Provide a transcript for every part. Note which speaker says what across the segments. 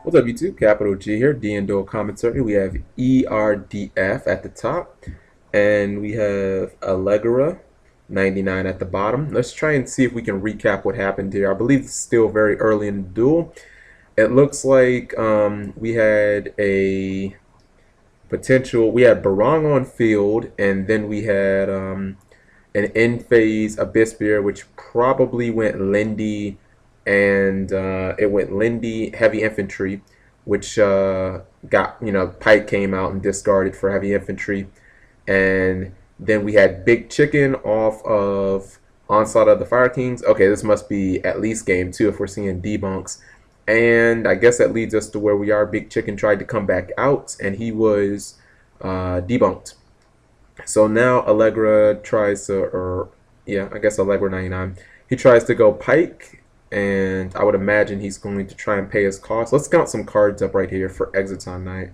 Speaker 1: What's up, YouTube? Capital G here, D and Duel commentary. We have ERDF at the top, and we have Allegra 99 at the bottom. Let's try and see if we can recap what happened here. I believe it's still very early in the duel. It looks like we had a potential. We had Barong on field, and then we had an end phase Abyss Spear, which probably went Lindy, and it went Lindy Heavy Infantry, which got, Pike came out and discarded for Heavy Infantry, and then we had Big Chicken off of Onslaught of the Fire Kings. Okay, this must be at least game 2 if we're seeing debunks. And I guess that leads us to where we are. Big Chicken tried to come back out, and he was debunked. So now Allegra tries to, or yeah, I guess Allegra 99. He tries to go Pike, and I would imagine he's going to try and pay his cost. Let's count some cards up right here for Exiton Knight.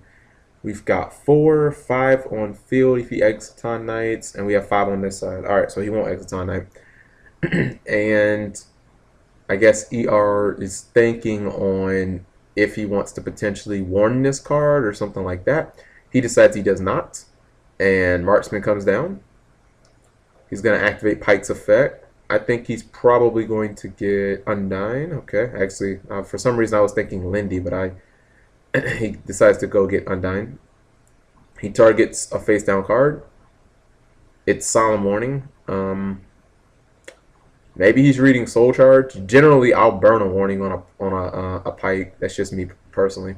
Speaker 1: We've got 4, 5 on field if he Exiton Knights, and we have 5 on this side. All right, so he won't Exiton Knight. And I guess ER is thinking on if he wants to potentially warn this card or something like that. He decides he does not, and Marksman comes down. He's going to activate Pike's effect. I think he's probably going to get Undyne. Okay, actually, for some reason I was thinking Lindy, but he decides to go get Undyne. He targets a face down card. It's Solemn Warning. Maybe he's reading Soul Charge. Generally, I'll burn a warning on a Pike. That's just me personally.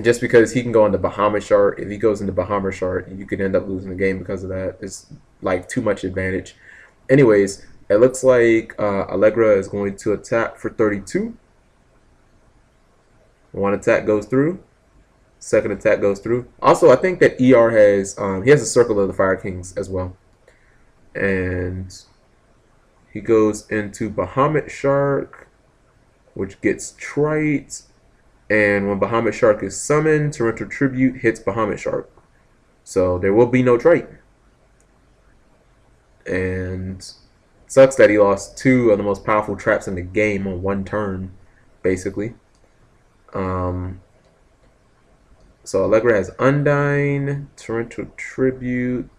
Speaker 1: Just because he can go into Bahamut Shard. If he goes into Bahamut Shard, you could end up losing the game because of that. It's like too much advantage. Anyways, it looks like Allegra is going to attack for 32. One attack goes through. Second attack goes through. Also, I think that ER has he has a Circle of the Fire Kings as well, and he goes into Bahamut Shark, which gets Trite, and when Bahamut Shark is summoned, Torrential Tribute hits Bahamut Shark, so there will be no Trite. And it sucks that he lost 2 of the most powerful traps in the game on one turn, basically. So Allegra has Undyne, Torrential Tribute.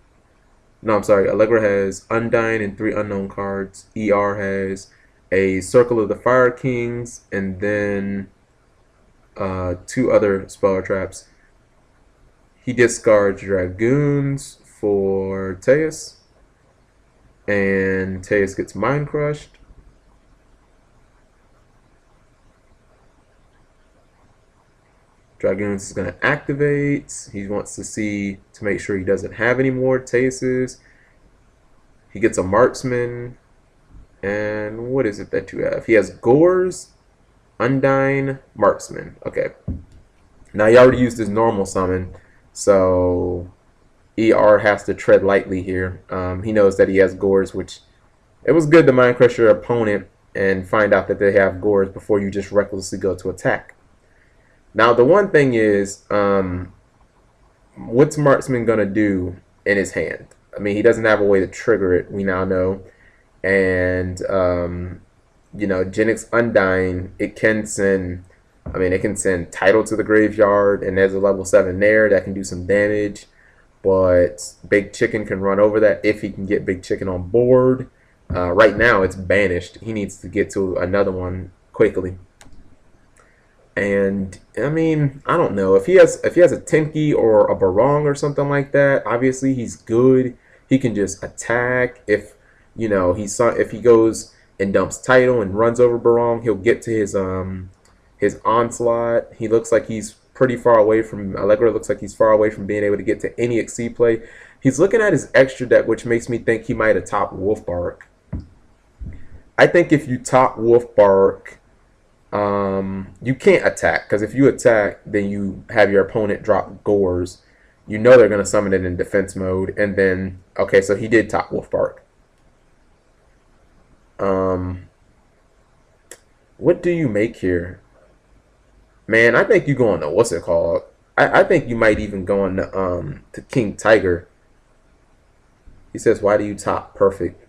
Speaker 1: No, I'm sorry. Allegra has Undyne and 3 unknown cards. ER has a Circle of the Fire Kings and then 2 other spell traps. He discards Dragoons for Teus, and Teus gets Mind Crushed. Dragoons is going to activate. He wants to see to make sure he doesn't have any more Teuses. He gets a Marksman. And what is it that you have? He has Gores, Undyne, Marksman. Okay. Now he already used his normal summon, so ER has to tread lightly here. He knows that he has Gores, which it was good to Mind Crush your opponent and find out that they have Gores before you just recklessly go to attack. Now, the one thing is, what's Marksman going to do in his hand? I mean, he doesn't have a way to trigger it, we now know. And, Genix Undyne, it can send, it can send Title to the graveyard, and there's a level 7 there that can do some damage. But Big Chicken can run over that if he can get Big Chicken on board. Right now, it's banished. He needs to get to another one quickly. And I mean, I don't know if he has a Tenki or a Barong or something like that. Obviously, he's good. He can just attack. If if he goes and dumps Title and runs over Barong, he'll get to his onslaught. He looks like he's pretty far away from Allegra. Looks like he's far away from being able to get to any Exceed play. He's looking at his extra deck, which makes me think he might have topped Wolfbark. I think if you top Wolfbark, you can't attack, because if you attack, then you have your opponent drop Gores. You know they're going to summon it in defense mode, and then, okay, so he did top Wolfbark. What do you make here? Man, I think you go on to, what's it called? I think you might even go on to King Tiger. He says, why do you top Perfect?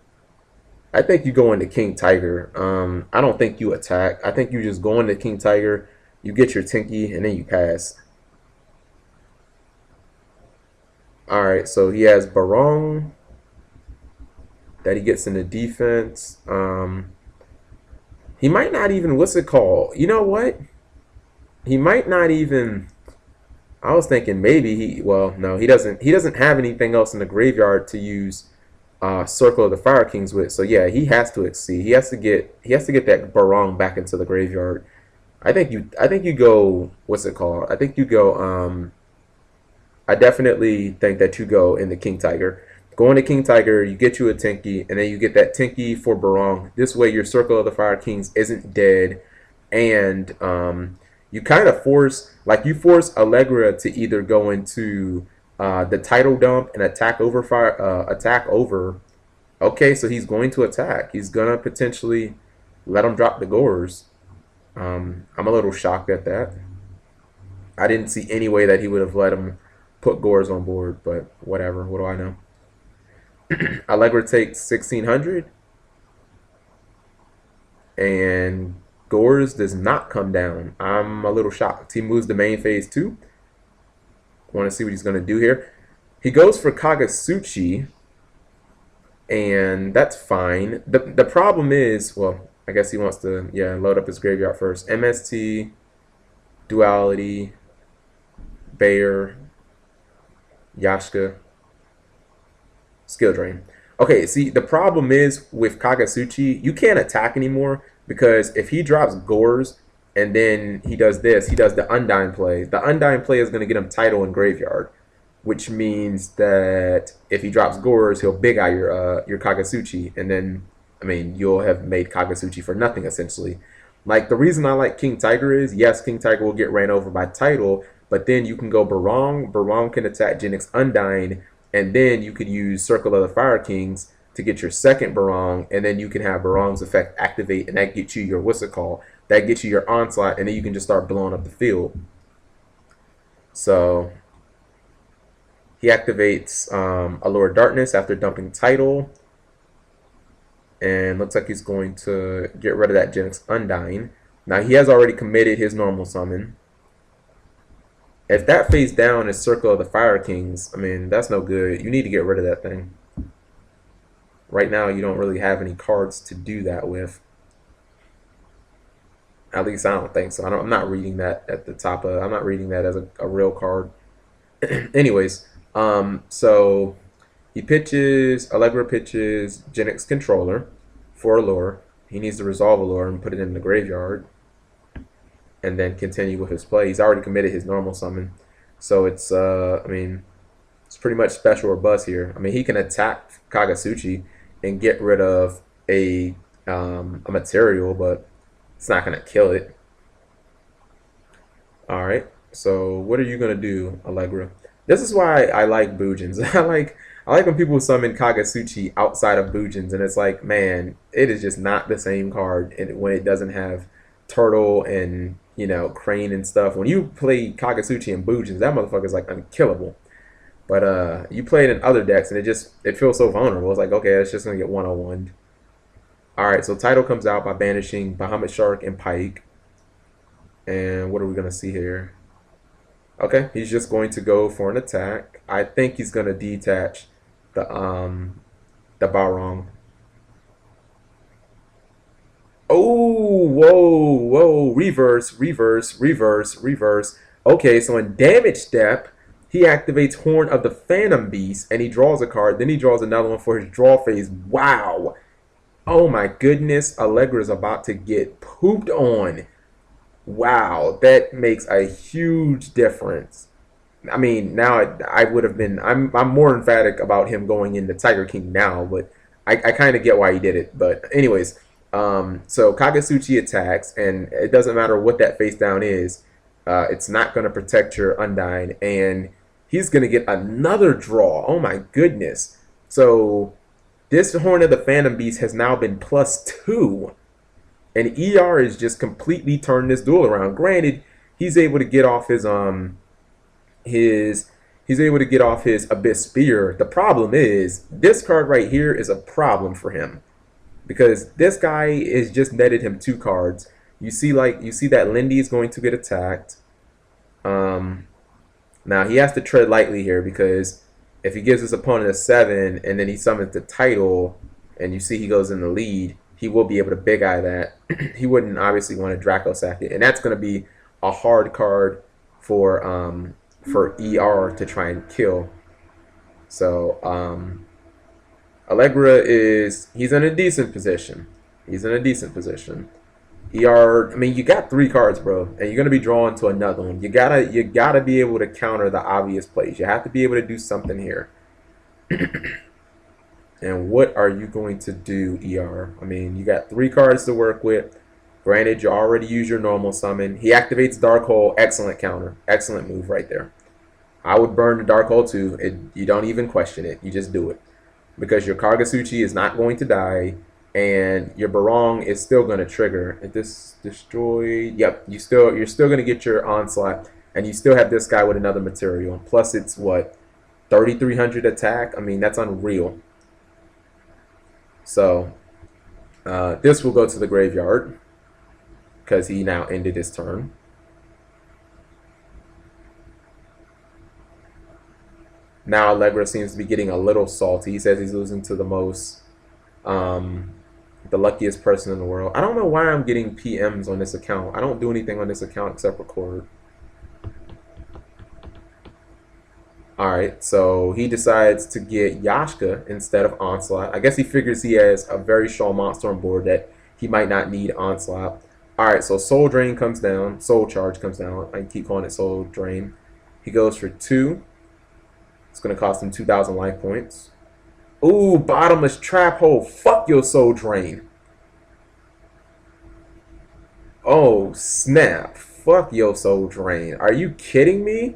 Speaker 1: I think you go into King Tiger. I don't think you attack. I think you just go into King Tiger, You get your Tinky, and then you pass. Alright, so he has Barong that he gets in the defense. He might not even, what's it called? You know what? He might not even, I was thinking maybe he, well, no, he doesn't have anything else in the graveyard to use Circle of the Fire Kings with. So yeah, he has to exceed. He has to get that Barong back into the graveyard. I think you go, what's it called? I think you go I definitely think that you go in the King Tiger. Go into King Tiger, you get you a Tinky, and then you get that Tinky for Barong. This way your Circle of the Fire Kings isn't dead, and you kind of force Allegra to either go into the title dump and attack over. Okay, so he's going to attack. He's gonna potentially let him drop the Gores. I'm a little shocked at that. I didn't see any way that he would have let him put Gores on board, but whatever. What do I know? Allegra takes 1600, and Gores does not come down. I'm a little shocked. He moves to main phase 2. Want to see what he's going to do here. He goes for Kagasuchi, and that's fine. The problem is, well, I guess he wants to, yeah, load up his graveyard first. MST, Duality, Bayer, Yashka, Skill Drain. Okay, see, the problem is with Kagasuchi, you can't attack anymore, because if he drops Gores and then he does this, he does the Undying play. The Undying play is going to get him title and graveyard, which means that if he drops Gores, he'll big eye your Kagasuchi, and then, I mean, you'll have made Kagasuchi for nothing, essentially. Like, the reason I like King Tiger is, yes, King Tiger will get ran over by title, but then you can go Barong. Barong can attack Genix Undying, and then you could use Circle of the Fire Kings to get your second Barong, and then you can have Barong's effect activate, and that gets you your, what's it called? That gets you your Onslaught, and then you can just start blowing up the field. So he activates Allure Darkness after dumping title, and looks like he's going to get rid of that Genix Undying. Now he has already committed his normal summon. If that face down is Circle of the Fire Kings, I mean, that's no good. You need to get rid of that thing. Right now, you don't really have any cards to do that with. At least I don't think so. I'm not reading that at the top of. I'm not reading that as a real card. Anyways, so he pitches. Allegra pitches Genix Controller for Allure. He needs to resolve Allure and put it in the graveyard, and then continue with his play. He's already committed his normal summon, so it's I mean, it's pretty much special or bust here. I mean, he can attack Kagasuchi and get rid of a material, but it's not gonna kill it. All right, so what are you gonna do, Allegra? This is why I like Bujins. I like when people summon Kagasuchi outside of Bujins, and it's like, man, it is just not the same card when it doesn't have Turtle and, you know, Crane and stuff. When you play Kagasuchi and Bujins, that motherfucker's like unkillable. But you play it in other decks, and it feels so vulnerable. It's like, okay, it's just gonna get 101'd. Alright, so title comes out by banishing Bahamut Shark and Pike. And what are we gonna see here? Okay, he's just going to go for an attack. I think he's gonna detach the Barong. Oh, whoa, reverse. Okay, so in damage step, he activates Horn of the Phantom Beast, and he draws a card. Then he draws another one for his draw phase. Wow. Oh my goodness, Allegra's about to get pooped on. Wow, that makes a huge difference. I mean, now I would have been, I'm more emphatic about him going into Tiger King now, but I kind of get why he did it. But anyways, so Kagasuchi attacks, and it doesn't matter what that face down is. It's not going to protect your Undying, and he's going to get another draw. Oh my goodness. So this Horn of the Phantom Beast has now been +2. And ER is just completely turned this duel around. Granted, he's able to get off his Abyss Spear. The problem is, this card right here is a problem for him, because this guy is just netted him 2 cards. You see, that Lindy is going to get attacked. Now he has to tread lightly here because if he gives his opponent a 7 and then he summons the title, and you see he goes in the lead, he will be able to big eye that. He wouldn't obviously want to Draco sack it, and that's going to be a hard card for ER to try and kill. So Allegra he's in a decent position. He's in a decent position. ER, I mean, you got 3 cards, bro, and you're gonna be drawn to another one. You gotta be able to counter the obvious plays. You have to be able to do something here. And what are you going to do, ER? I mean, you got 3 cards to work with. Granted, you already use your normal summon. He activates Dark Hole. Excellent counter. Excellent move right there. I would burn the Dark Hole too. You don't even question it. You just do it. Because your Kagasuchi is not going to die, and your Barong is still going to trigger. If this destroyed, yep, you're still going to get your Onslaught, and you still have this guy with another material. Plus, it's what, 3,300 attack? I mean, that's unreal. So, this will go to the graveyard because he now ended his turn. Now Allegra seems to be getting a little salty. He says he's losing to the luckiest person in the world. I don't know why I'm getting PMs on this account. I don't do anything on this account except record. Alright, so he decides to get Yashka instead of Onslaught. I guess he figures he has a very strong monster on board that he might not need Onslaught. Alright, so Soul Drain comes down. Soul Charge comes down. I keep calling it Soul Drain. He goes for 2. It's going to cost him 2,000 life points. Ooh, Bottomless Trap Hole. Fuck your Soul Drain. Oh, snap. Fuck your Soul Drain. Are you kidding me?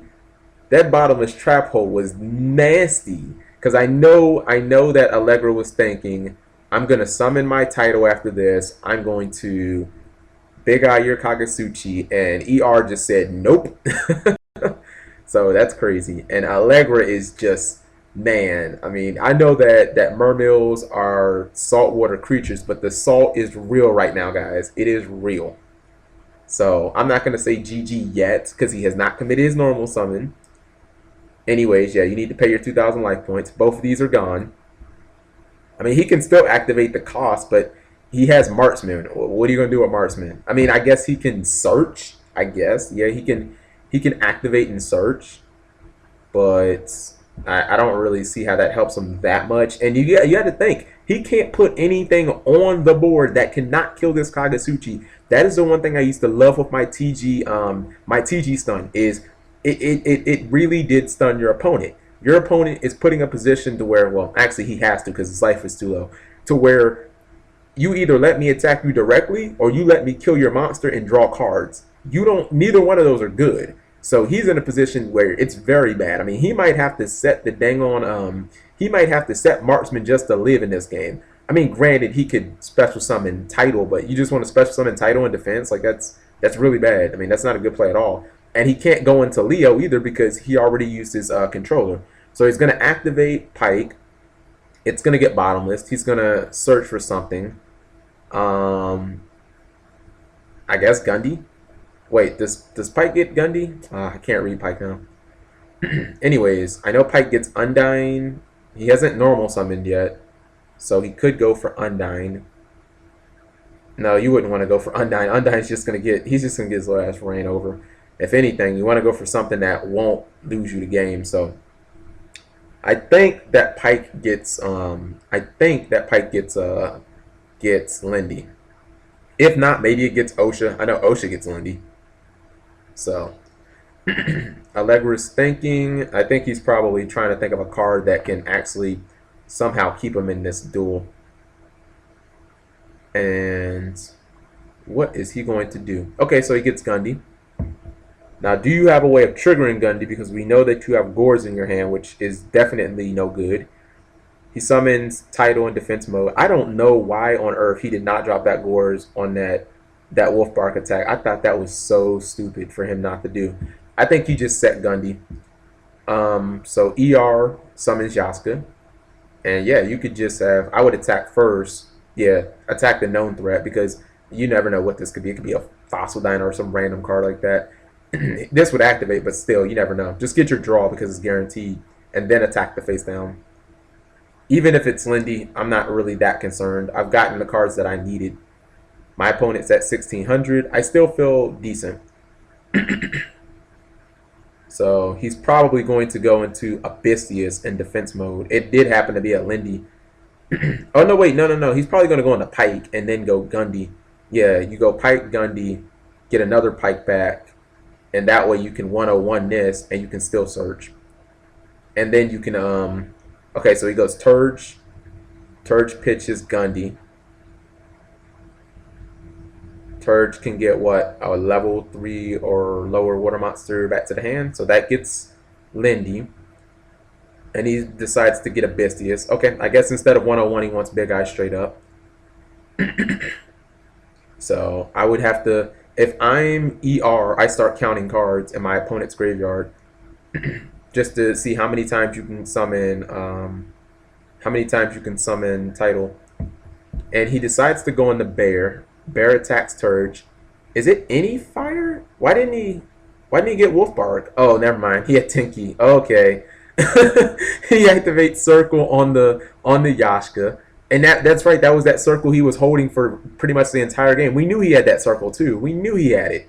Speaker 1: That Bottomless Trap Hole was nasty. Because I know that Allegra was thinking, I'm going to summon my title after this. I'm going to Big Eye your Kagasuchi. And ER just said, nope. So that's crazy. And Allegra is just, man, I mean, I know that mermails are saltwater creatures, but the salt is real right now, guys. It is real. So I'm not going to say GG yet because he has not committed his normal summon. Anyways, yeah, you need to pay your 2,000 life points. Both of these are gone. I mean, he can still activate the cost, but he has Marksman. What are you going to do with Marksman? I mean, I guess he can search, I guess. Yeah, he can activate and search, but I don't really see how that helps him that much. And you got to think, he can't put anything on the board that cannot kill this Kagasuchi. That is the one thing I used to love with my TG stun is it really did stun your opponent. Your opponent is putting a position to where, well, actually he has to because his life is too low, to where you either let me attack you directly or you let me kill your monster and draw cards. Neither one of those are good. So he's in a position where it's very bad. I mean, he might have to set the dang on, he might have to set Marksman just to live in this game. I mean, granted, he could special summon Title, but you just want to special summon Title in defense? Like, that's really bad. I mean, that's not a good play at all. And he can't go into Leo either because he already used his controller. So he's going to activate Pike. It's going to get Bottomless. He's going to search for something. I guess Gundy. Wait, does Pike get Gundy? I can't read Pike now. Anyways, I know Pike gets Undyne. He hasn't normal summoned yet, so he could go for Undyne. No, you wouldn't want to go for Undyne. Undyne's just gonna get his last reign over. If anything, you want to go for something that won't lose you the game. So I think that Pike gets gets Lindy. If not, maybe it gets Osha. I know Osha gets Lindy. So Allegra's thinking. I think he's probably trying to think of a card that can actually somehow keep him in this duel. And what is he going to do? Okay, so he gets Gundy. Now, do you have a way of triggering Gundy? Because we know that you have Gores in your hand, which is definitely no good. He summons Title in defense mode. I don't know why on earth he did not drop that Gores on that Wolf Bark attack. I thought that was so stupid for him not to do. I think he just set Gundy. So ER summons Yasuka. And yeah, you could just have, I would attack first. Yeah, attack the known threat because You never know what this could be. It could be a Fossil Diner or some random card like that. This would activate, but still, you never know. Just get your draw because it's guaranteed, and then attack the face down. Even if it's Lindy, I'm not really that concerned. I've gotten the cards that I needed. My opponent's at 1600. I still feel decent. So he's probably going to go into Abyssius in defense mode. It did happen to be a Lindy. Oh, no, wait. No. He's probably going to go into Pike and then go Gundy. Yeah, you go Pike, Gundy, get another Pike back, and that way you can 101 this, and you can still search. And then you can, okay, so he goes Turge. Turge pitches Gundy. Turge can get what? A level 3 or lower water monster back to the hand. So that gets Lindy. And he decides to get Abyssius. Okay, I guess instead of 101, he wants Big Eye straight up. So I would have to, if I'm ER, I start counting cards in my opponent's graveyard just to see how many times you can summon, Title. And he decides to go on the Bear. Bear attacks Turge. Is it any fire? Why didn't he get Wolfbark? Oh, never mind. He had Tinky. Okay. He activates Circle on the Yashka. And that's right, that was that circle he was holding for pretty much the entire game. We knew he had that circle too. We knew he had it.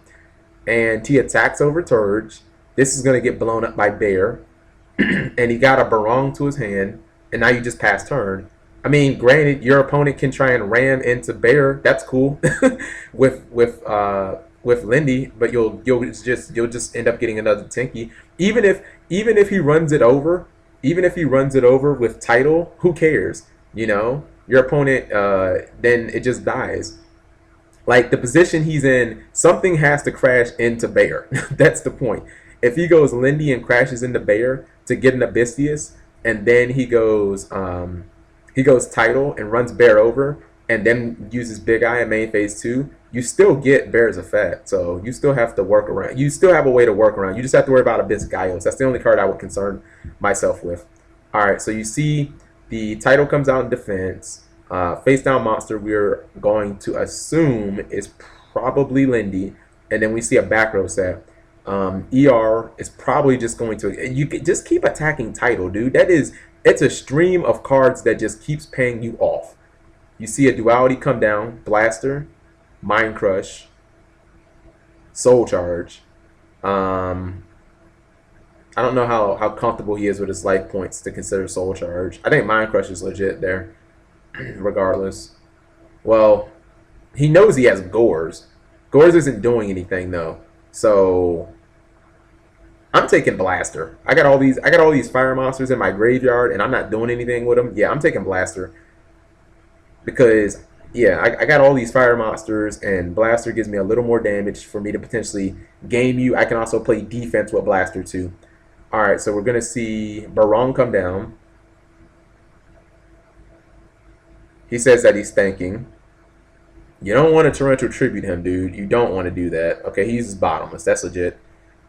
Speaker 1: And he attacks over Turge. This is gonna get blown up by Bear. And he got a Barong to his hand. And now you just pass turn. I mean, granted, your opponent can try and ram into Bear. That's cool with Lindy, but you'll just end up getting another Tinky. Even if he runs it over, with Title, who cares? You know, your opponent then it just dies. Like the position he's in, something has to crash into Bear. That's the point. If he goes Lindy and crashes into Bear to get an Abyssius, and then he goes Title and runs Bear over, and then uses Big Eye in main phase 2, you still get Bear's effect. So you still have to work around. You still have a way to work around. You just have to worry about Abyss Gaios. That's the only card I would concern myself with. All right, so you see the Title comes out in defense. Face down monster we're going to assume is probably Lindy, and then we see a back row set. ER is probably just going to, you can just keep attacking Title, dude. It's a stream of cards that just keeps paying you off. You see a Duality come down, Blaster, Mind Crush, Soul Charge. I don't know how comfortable he is with his life points to consider Soul Charge. I think Mind Crush is legit there, regardless. Well, he knows he has Gores. Gores isn't doing anything though, so I'm taking Blaster. I got all these fire monsters in my graveyard, and I'm not doing anything with them. Yeah, I'm taking Blaster because yeah, I got all these fire monsters, and Blaster gives me a little more damage for me to potentially game you. I can also play defense with Blaster too. All right, so we're gonna see Barong come down. He says that he's thanking. You don't want to torrential tribute him, dude. You don't want to do that. Okay, he's bottomless. That's legit.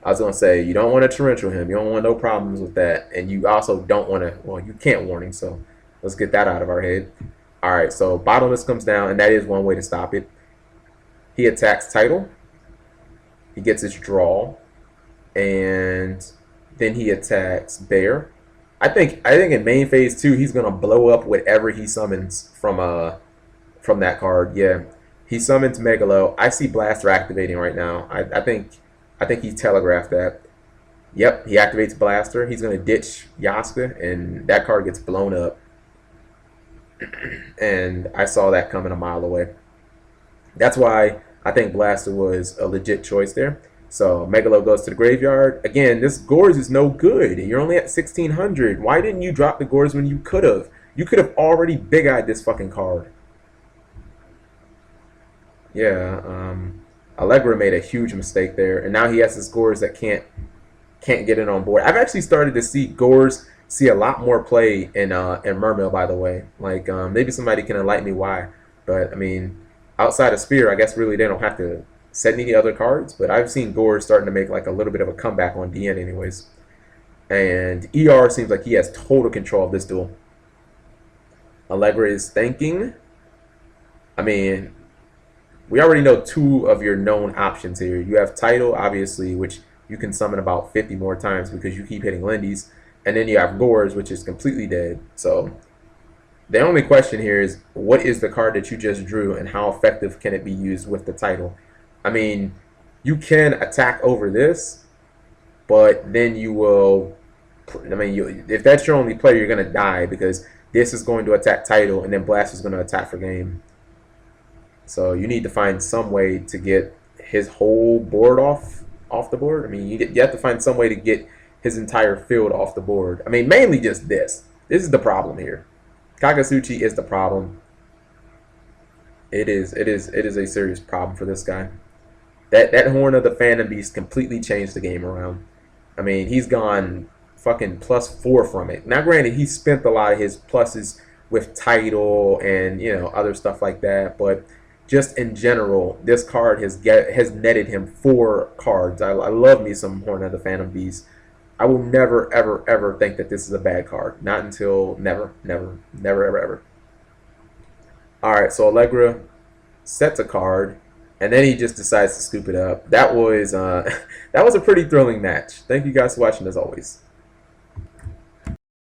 Speaker 1: I was going to say, you don't want to torrential him. You don't want no problems with that. And you also don't want to, well, you can't warning, so let's get that out of our head. All right, so bottomless comes down, and that is one way to stop it. He attacks Title. He gets his draw. And then he attacks Bear. I think in main phase 2, he's going to blow up whatever he summons from that card. Yeah, he summons Megalo. I see Blaster activating right now. I think he telegraphed that. Yep, he activates Blaster. He's going to ditch Yaska, and that card gets blown up. And I saw that coming a mile away. That's why I think Blaster was a legit choice there. So Megalo goes to the graveyard. Again, this Gores is no good. You're only at 1600. Why didn't you drop the Gores when you could have? You could have already big-eyed this fucking card. Yeah, Allegra made a huge mistake there, and now he has his Gores that can't get it on board. I've actually started to see Gores see a lot more play in Mermail, by the way. Like maybe somebody can enlighten me why, but I mean, outside of Spear, I guess really they don't have to set any other cards. But I've seen Gores starting to make like a little bit of a comeback on DN, anyways. And ER seems like he has total control of this duel. Allegra is thanking. I mean, we already know two of your known options here. You have Tidal, obviously, which you can summon about 50 more times because you keep hitting Lindy's. And then you have Gores, which is completely dead. So the only question here is, what is the card that you just drew and how effective can it be used with the Tidal? I mean, you can attack over this, but then you will, I mean, if that's your only player, you're going to die because this is going to attack Tidal and then Blast is going to attack for game. So you need to find some way to get his whole board off the board. I mean, you have to find some way to get his entire field off the board. I mean, mainly just this. This is the problem here. Kagasuchi is the problem. It is a serious problem for this guy. That Horn of the Phantom Beast completely changed the game around. I mean, he's gone fucking +4 from it. Now, granted, he spent a lot of his pluses with Tidal and, you know, other stuff like that, but just in general, this card has netted him 4 cards. I love me some Horn of the Phantom Beast. I will never, ever, ever think that this is a bad card. Not until never, never, never, ever, ever. Alright, so Allegra sets a card, and then he just decides to scoop it up. That was that was a pretty thrilling match. Thank you guys for watching as always.